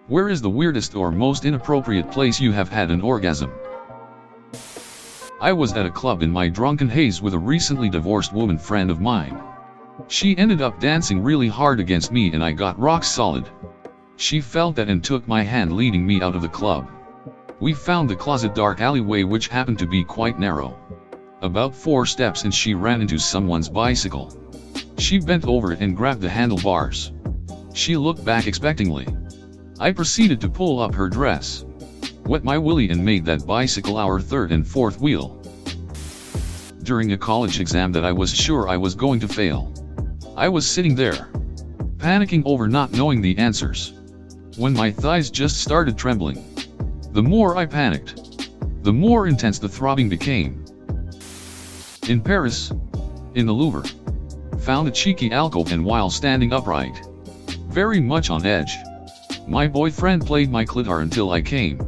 Where is the weirdest or most inappropriate place you have had an orgasm? I was at a club in my drunken haze with a recently divorced woman friend of mine. She ended up dancing really hard against me and I got rock solid. She felt that and took my hand leading me out of the club. We found the closet dark alleyway which happened to be quite narrow. About 4 steps and she ran into someone's bicycle. She bent over it and grabbed the handlebars. She looked back expectingly. I proceeded to pull up her dress, wet my willy and made that bicycle our 3rd and 4th wheel. During a college exam that I was sure I was going to fail. I was sitting there, panicking over not knowing the answers, when my thighs just started trembling. The more I panicked, the more intense the throbbing became. In Paris, in the Louvre, found a cheeky alcove and while standing upright, very much on edge, my boyfriend played my clitor until I came.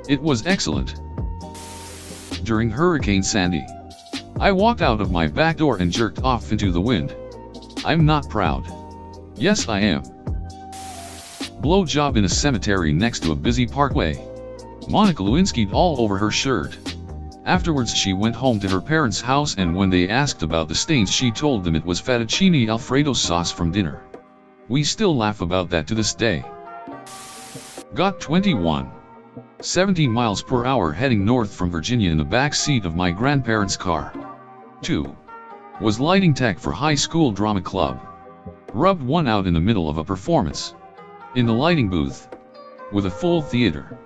It was excellent. During Hurricane Sandy, I walked out of my back door and jerked off into the wind. I'm not proud. Yes, I am. Blowjob in a cemetery next to a busy parkway. Monica Lewinsky'd all over her shirt. Afterwards she went home to her parents' house and when they asked about the stains she told them it was fettuccine alfredo sauce from dinner. We still laugh about that to this day. Got 21. 70 miles per hour heading north from Virginia in the back seat of my grandparents' car. 2. Was lighting tech for high school drama club. Rubbed one out in the middle of a performance. In the lighting booth. With a full theater.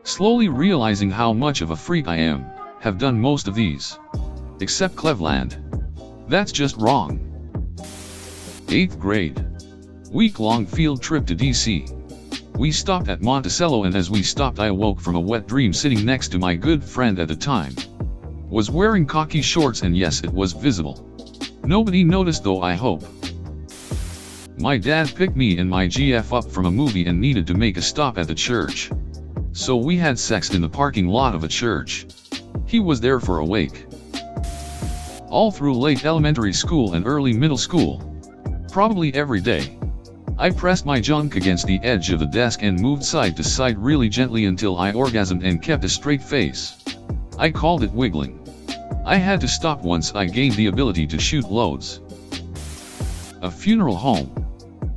Slowly realizing how much of a freak I am, have done most of these. Except Cleveland. That's just wrong. 8th grade. Week-long field trip to DC. We stopped at Monticello and as we stopped I awoke from a wet dream sitting next to my good friend at the time. Was wearing khaki shorts and yes it was visible. Nobody noticed though I hope. My dad picked me and my GF up from a movie and needed to make a stop at the church. So we had sex in the parking lot of a church. He was there for a wake. All through late elementary school and early middle school. Probably every day. I pressed my junk against the edge of the desk and moved side to side really gently until I orgasmed and kept a straight face. I called it wiggling. I had to stop once I gained the ability to shoot loads. A funeral home.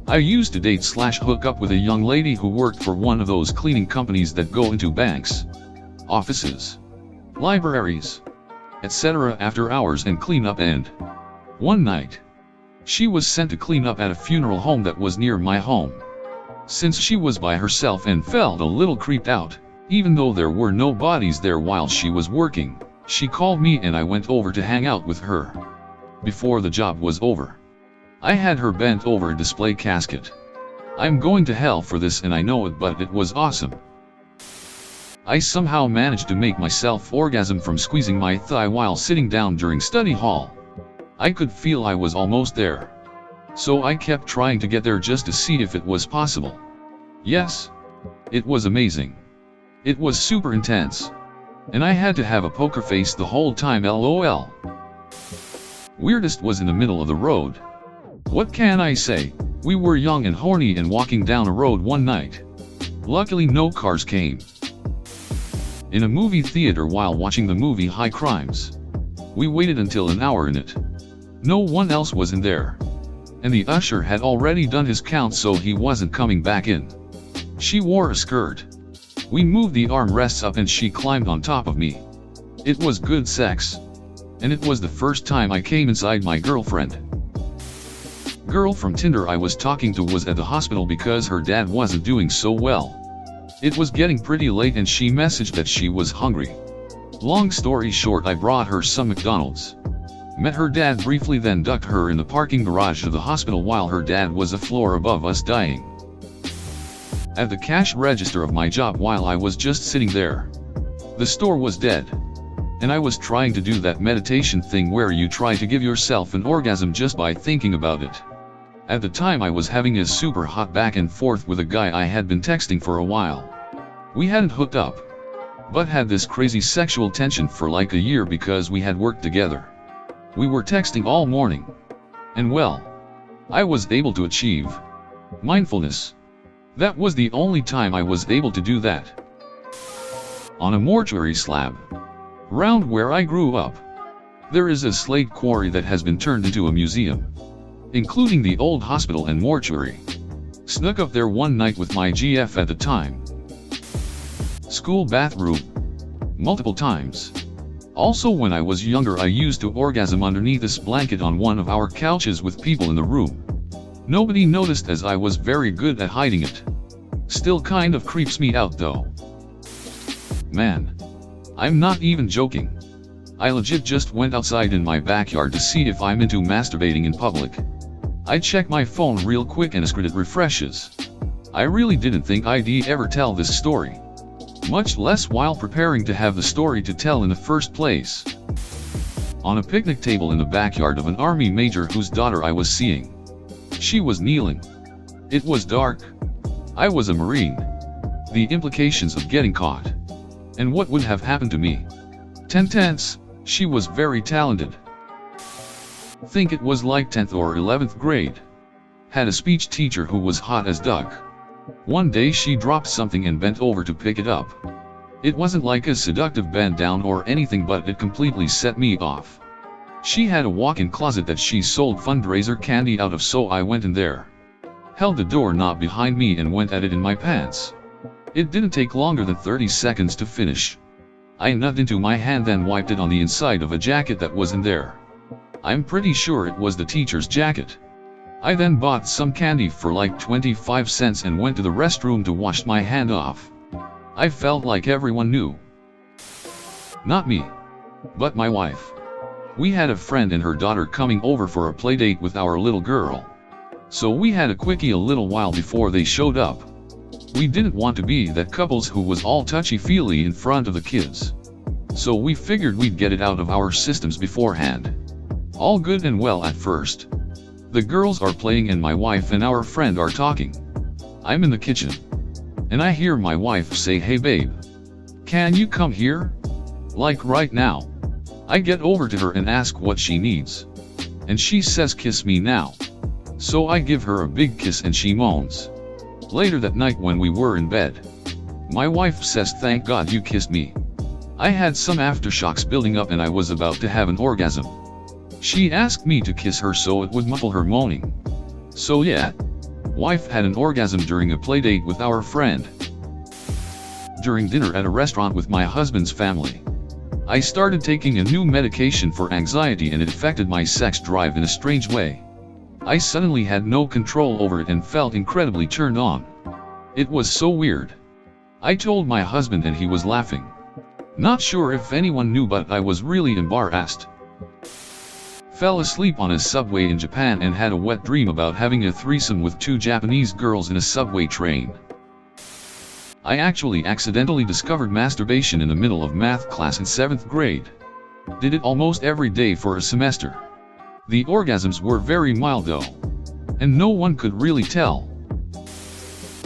I used to date/hook up with a young lady who worked for one of those cleaning companies that go into banks, offices, libraries, etc. after hours and clean up and one night, she was sent to clean up at a funeral home that was near my home. Since she was by herself and felt a little creeped out, even though there were no bodies there while she was working, she called me and I went over to hang out with her. Before the job was over, I had her bent over a display casket. I'm going to hell for this and I know it, but it was awesome. I somehow managed to make myself orgasm from squeezing my thigh while sitting down during study hall. I could feel I was almost there. So I kept trying to get there just to see if it was possible. Yes. It was amazing. It was super intense. And I had to have a poker face the whole time, LOL. Weirdest was in the middle of the road. What can I say? We were young and horny and walking down a road one night. Luckily no cars came. In a movie theater while watching the movie High Crimes. We waited until an hour in it. No one else was in there. And the usher had already done his count so he wasn't coming back in. She wore a skirt. We moved the armrests up and she climbed on top of me. It was good sex. And it was the first time I came inside my girlfriend. Girl from Tinder I was talking to was at the hospital because her dad wasn't doing so well. It was getting pretty late and she messaged that she was hungry. Long story short, I brought her some McDonald's. Met her dad briefly, then ducked her in the parking garage of the hospital while her dad was a floor above us dying. At the cash register of my job while I was just sitting there. The store was dead. And I was trying to do that meditation thing where you try to give yourself an orgasm just by thinking about it. At the time I was having a super hot back and forth with a guy I had been texting for a while. We hadn't hooked up, but had this crazy sexual tension for like a year because we had worked together. We were texting all morning. And well, I was able to achieve mindfulness. That was the only time I was able to do that. On a mortuary slab, round where I grew up, there is a slate quarry that has been turned into a museum, including the old hospital and mortuary. Snuck up there one night with my GF at the time. School bathroom, multiple times. Also when I was younger I used to orgasm underneath this blanket on one of our couches with people in the room. Nobody noticed as I was very good at hiding it. Still kind of creeps me out though. Man, I'm not even joking. I legit just went outside in my backyard to see if I'm into masturbating in public. I check my phone real quick and AskReddit refreshes. I really didn't think I'd ever tell this story. Much less while preparing to have the story to tell in the first place. On a picnic table in the backyard of an army major whose daughter I was seeing. She was kneeling. It was dark. I was a Marine. The implications of getting caught. And what would have happened to me? Tense, she was very talented. Think it was like 10th or 11th grade. Had a speech teacher who was hot as duck. One day she dropped something and bent over to pick it up. It wasn't like a seductive bend down or anything, but it completely set me off. She had a walk-in closet that she sold fundraiser candy out of, so I went in there. Held the doorknob behind me and went at it in my pants. It didn't take longer than 30 seconds to finish. I nutted into my hand, then wiped it on the inside of a jacket that was in there. I'm pretty sure it was the teacher's jacket. I then bought some candy for like 25 cents and went to the restroom to wash my hand off. I felt like everyone knew. Not me, but my wife. We had a friend and her daughter coming over for a play date with our little girl. So we had a quickie a little while before they showed up. We didn't want to be that couples who was all touchy-feely in front of the kids. So we figured we'd get it out of our systems beforehand. All good and well at first. The girls are playing and my wife and our friend are talking. I'm in the kitchen. And I hear my wife say, "Hey babe, can you come here? Like right now." I get over to her and ask what she needs. And she says, "Kiss me now." So I give her a big kiss and she moans. Later that night when we were in bed, my wife says, "Thank God you kissed me. I had some aftershocks building up and I was about to have an orgasm." She asked me to kiss her so it would muffle her moaning. So yeah, wife had an orgasm during a playdate with our friend. During dinner at a restaurant with my husband's family, I started taking a new medication for anxiety and it affected my sex drive in a strange way. I suddenly had no control over it and felt incredibly turned on. It was so weird. I told my husband and he was laughing. Not sure if anyone knew, but I was really embarrassed. Fell asleep on a subway in Japan and had a wet dream about having a threesome with 2 Japanese girls in a subway train. I actually accidentally discovered masturbation in the middle of math class in 7th grade. Did it almost every day for a semester. The orgasms were very mild though, and no one could really tell.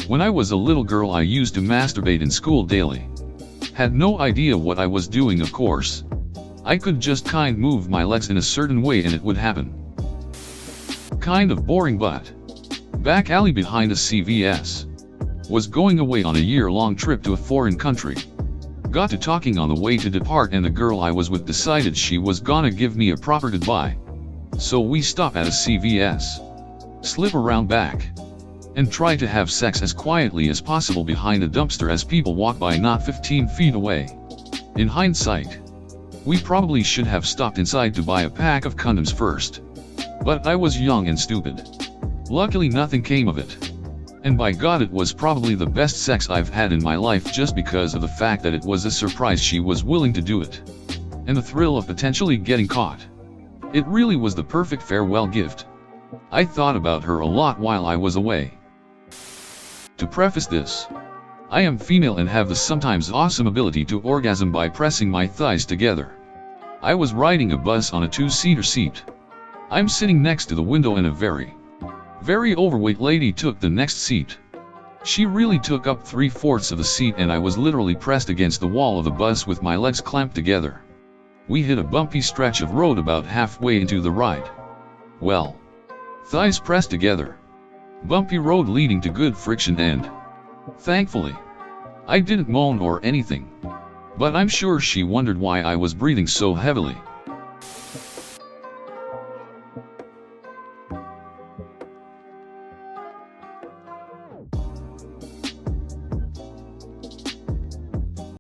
When I was a little girl I used to masturbate in school daily. Had no idea what I was doing, of course. I could just move my legs in a certain way and it would happen. Kind of boring, but back alley behind a CVS. Was going away on a year-long trip to a foreign country. Got to talking on the way to depart and the girl I was with decided she was gonna give me a proper goodbye. So we stop at a CVS, slip around back, and try to have sex as quietly as possible behind a dumpster as people walk by not 15 feet away. In hindsight, we probably should have stopped inside to buy a pack of condoms first. But I was young and stupid. Luckily nothing came of it. And by God, it was probably the best sex I've had in my life just because of the fact that it was a surprise she was willing to do it. And the thrill of potentially getting caught. It really was the perfect farewell gift. I thought about her a lot while I was away. To preface this, I am female and have the sometimes awesome ability to orgasm by pressing my thighs together. I was riding a bus on a 2-seater seat. I'm sitting next to the window and a very overweight lady took the next seat. She really took up 3/4 of the seat and I was literally pressed against the wall of the bus with my legs clamped together. We hit a bumpy stretch of road about halfway into the ride. Well, Thighs pressed together. Bumpy road leading to good friction and... Thankfully, I didn't moan or anything. But I'm sure she wondered why I was breathing so heavily.